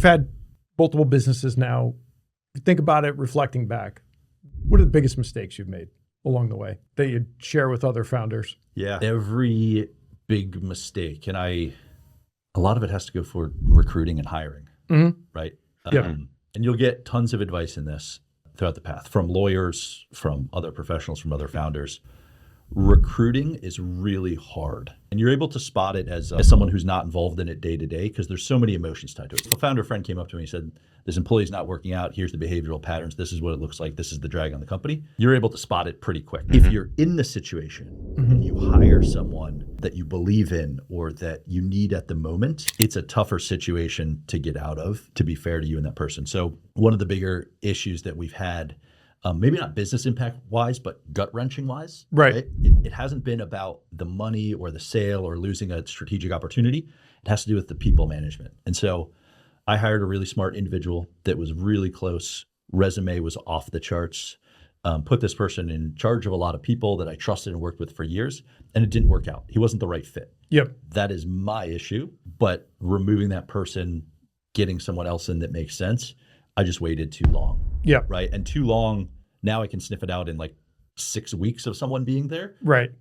You've had multiple businesses now. If you think about it, reflecting back, what are the biggest mistakes you've made along the way that you'd share with other founders? Yeah. Every big mistake, and a lot of it has to go for recruiting and hiring, right? And you'll get tons of advice in this throughout the path from lawyers, from other professionals, from other founders. Recruiting is really hard. And you're able to spot it as someone who's not involved in it day to day because there's so many emotions tied to it. If a founder friend came up to me and said, this employee's not working out, here's the behavioral patterns, this is what it looks like, this is the drag on the company, you're able to spot it pretty quick. If you're in the situation and you hire someone that you believe in or that you need at the moment, it's a tougher situation to get out of, to be fair to you and that person. So one of the bigger issues that we've had, maybe not business impact wise, but gut wrenching wise. Right. It hasn't been about the money or the sale or losing a strategic opportunity. It has to do with the people management. And so I hired a really smart individual that was really close. Resume was off the charts. Put this person in charge of a lot of people that I trusted and worked with for years, and it didn't work out. He wasn't the right fit. Yep. That is my issue. But removing that person, getting someone else in that makes sense, I just waited too long. Yeah. Right. And too long, now I can sniff it out in like 6 weeks of someone being there. Right.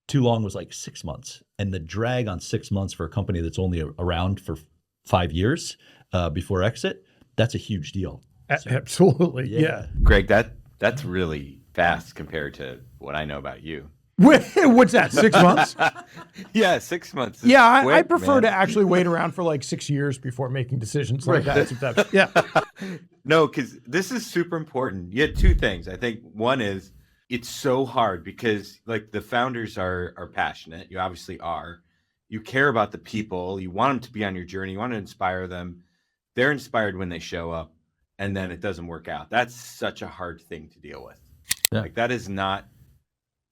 Too long was like 6 months. And the drag on 6 months for a company that's only around for 5 years before exit, that's a huge deal. So, absolutely. Yeah. Greg, that's really fast compared to what I know about you. What's that, 6 months? Yeah, 6 months. Yeah, I prefer to actually wait around for like 6 years before making decisions like that. Yeah. No, because this is super important. You had two things. I think one is it's so hard because like the founders are passionate. You obviously are. You care about the people. You want them to be on your journey. You want to inspire them. They're inspired when they show up, and then it doesn't work out. That's such a hard thing to deal with. Yeah. Like that is not.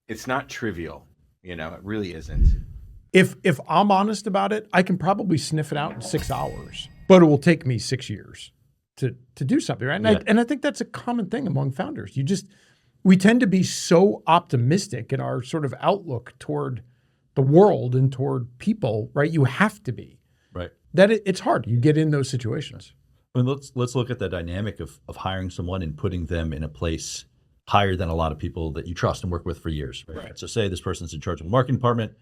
It's not trivial, it really isn't. If I'm honest about it, I can probably sniff it out in 6 hours, but it will take me 6 years to do something, right? And I think that's a common thing among founders. We tend to be so optimistic in our sort of outlook toward the world and toward people, right? You have to be. Right. That it's hard. You get in those situations. I mean, let's look at the dynamic of hiring someone and putting them in a place higher than a lot of people that you trust and work with for years. Right? So say this person's in charge of a marketing department.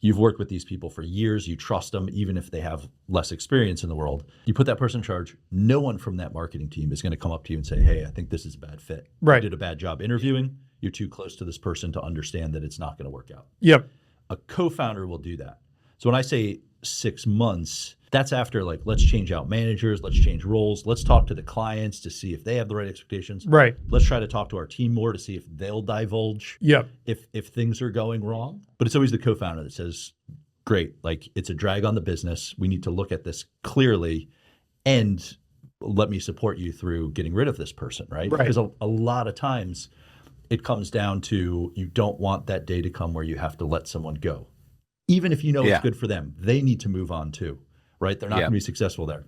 You've worked with these people for years. You trust them, even if they have less experience in the world. You put that person in charge. No one from that marketing team is going to come up to you and say, hey, I think this is a bad fit. Right. You did a bad job interviewing. You're too close to this person to understand that it's not going to work out. Yep. A co-founder will do that. So when I say 6 months, that's after like, let's change out managers, let's change roles, let's talk to the clients to see if they have the right expectations. Right. Let's try to talk to our team more to see if they'll divulge Yep. if things are going wrong. But it's always the co-founder that says, great, like it's a drag on the business. We need to look at this clearly and let me support you through getting rid of this person, right? Because a lot of times it comes down to you don't want that day to come where you have to let someone go. Even if you know it's good for them, they need to move on too, right? They're not going to be successful there.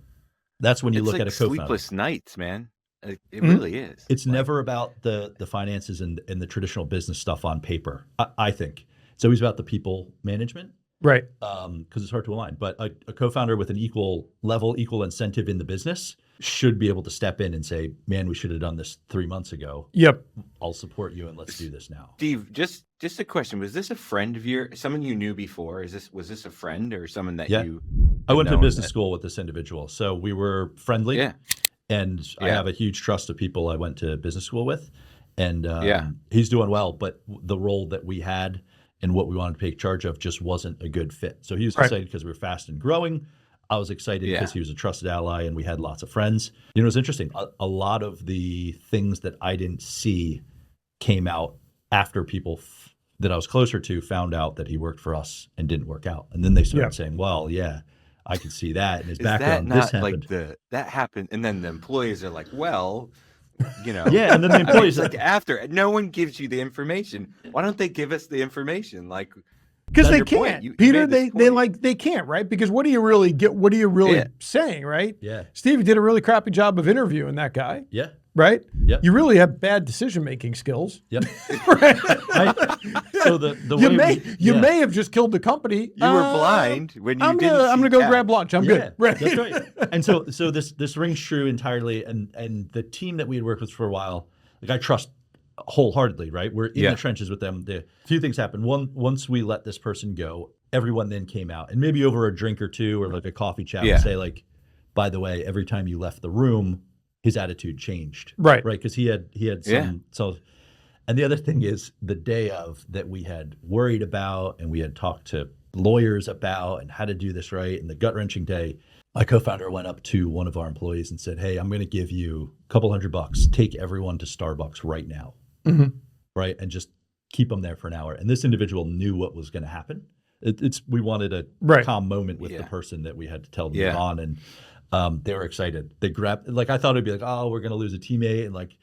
That's when you look at a co-founder. Sleepless nights, man. It really is. It's never about the finances and the traditional business stuff on paper, I think. It's always about the people management. Right. Because it's hard to align. But a co-founder with an equal level, equal incentive in the business should be able to step in and say, man, we should have done this 3 months ago. Yep. I'll support you and let's do this now. Steve, just a question. Was this a friend of yours, someone you knew before? Was this a friend or someone that you I went to business school with this individual. So we were friendly. Yeah. And I have a huge trust of people I went to business school with. And Yeah. he's doing well, but the role that we had and what we wanted to take charge of just wasn't a good fit. So he was excited because we were fast and growing. I was excited because he was a trusted ally and we had lots of friends. You know, it was interesting. A lot of the things that I didn't see came out after people that I was closer to found out that he worked for us and didn't work out. And then they started saying, well, yeah, I can see that in his background. That this happened. Like that happened, and then the employees are like, well, you know. Yeah, and then the employees like after no one gives you the information. Why don't they give us the information? Like, because they can't, Peter. They can't, right? Because what do you really get? What are you really saying, right? Yeah. Steve did a really crappy job of interviewing that guy. Yeah. right? Yep. You really have bad decision-making skills. Yep. Right? So the You way may have just killed the company. You were blind when you I'm didn't gonna see go that. grab lunch. I'm good. Right. That's right. And so this rings true entirely. And the team that we had worked with for a while, like I trust wholeheartedly, right? We're in the trenches with them. A few things happened. One, once we let this person go, everyone then came out, and maybe over a drink or two or like a coffee chat would say like, by the way, every time you left the room, his attitude changed. Right. Right. Because he had some so. And the other thing is the day of that we had worried about and we had talked to lawyers about and how to do this right, and the gut-wrenching day, my co-founder went up to one of our employees and said, hey, I'm going to give you a couple $100. Take everyone to Starbucks right now. Mm-hmm. Right. And just keep them there for an hour. And this individual knew what was going to happen. We wanted a calm moment with the person that we had to tell them to on. And they were excited. They grabbed, like, I thought it'd be like, oh, we're going to lose a teammate. And like,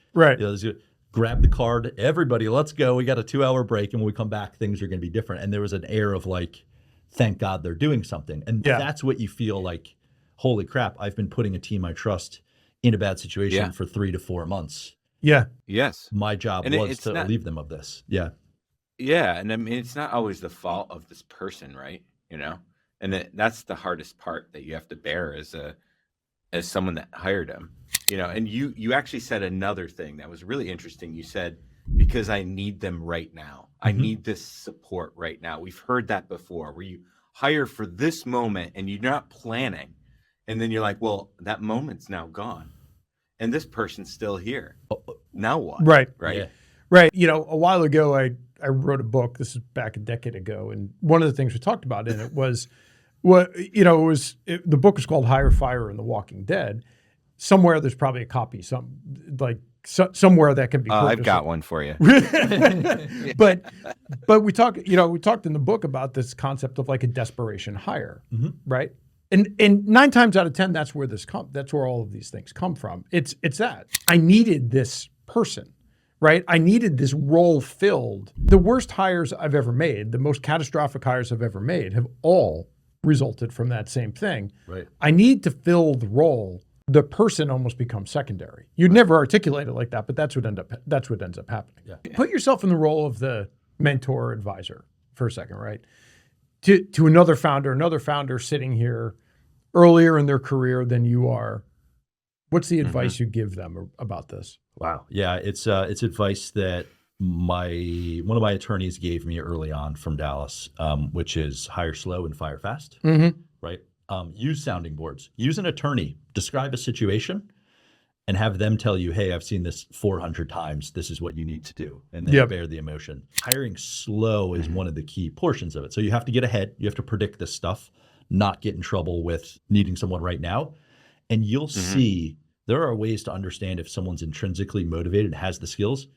grab the card, everybody, let's go. We got a 2-hour break. And when we come back, things are going to be different. And there was an air of like, thank God they're doing something. And that's what you feel like, holy crap, I've been putting a team I trust in a bad situation for 3 to 4 months. Yeah. Yes. My job was to relieve them of this. Yeah. Yeah. And I mean, it's not always the fault of this person, right? You know, and that's the hardest part that you have to bear as someone that hired him, you know. And you actually said another thing that was really interesting. You said, because I need them right now. I need this support right now. We've heard that before, where you hire for this moment and you're not planning. And then you're like, well, that moment's now gone. And this person's still here. Now what? Right. Right. Yeah. Right. You know, a while ago, I wrote a book. This is back a decade ago. And one of the things we talked about in it was, the book was called Hire, Fire, and The Walking Dead. Somewhere there's probably a copy, somewhere that can be purchased. I've got one for you. But we talked in the book about this concept of like a desperation hire, right? And 9 times out of 10, that's where all of these things come from. It's that I needed this person, right? I needed this role filled. The worst hires I've ever made, the most catastrophic hires I've ever made, have all resulted from that same thing. Right. I need to fill the role. The person almost becomes secondary. You'd never articulate it like that, but that's what ends up happening. Yeah. Put yourself in the role of the mentor advisor for a second, right? To another founder sitting here earlier in their career than you are. What's the advice you give them about this? Wow. Yeah, it's advice that one of my attorneys gave me early on from Dallas, which is hire slow and fire fast. Right. Use sounding boards. Use an attorney. Describe a situation and have them tell you, hey, I've seen this 400 times. This is what you need to do. And then bear the emotion. Hiring slow is one of the key portions of it. So you have to get ahead. You have to predict this stuff, not get in trouble with needing someone right now. And you'll see there are ways to understand if someone's intrinsically motivated and has the skills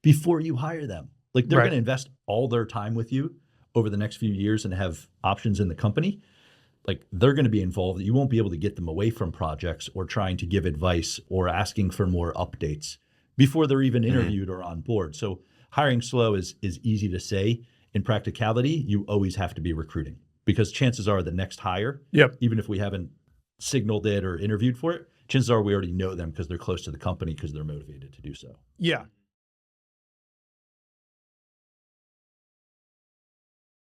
before you hire them. Like they're going to invest all their time with you over the next few years and have options in the company. Like they're going to be involved. You won't be able to get them away from projects or trying to give advice or asking for more updates before they're even interviewed or on board. So hiring slow is easy to say. In practicality, you always have to be recruiting because chances are the next hire, even if we haven't signaled it or interviewed for it, chances are we already know them because they're close to the company because they're motivated to do so. Yeah.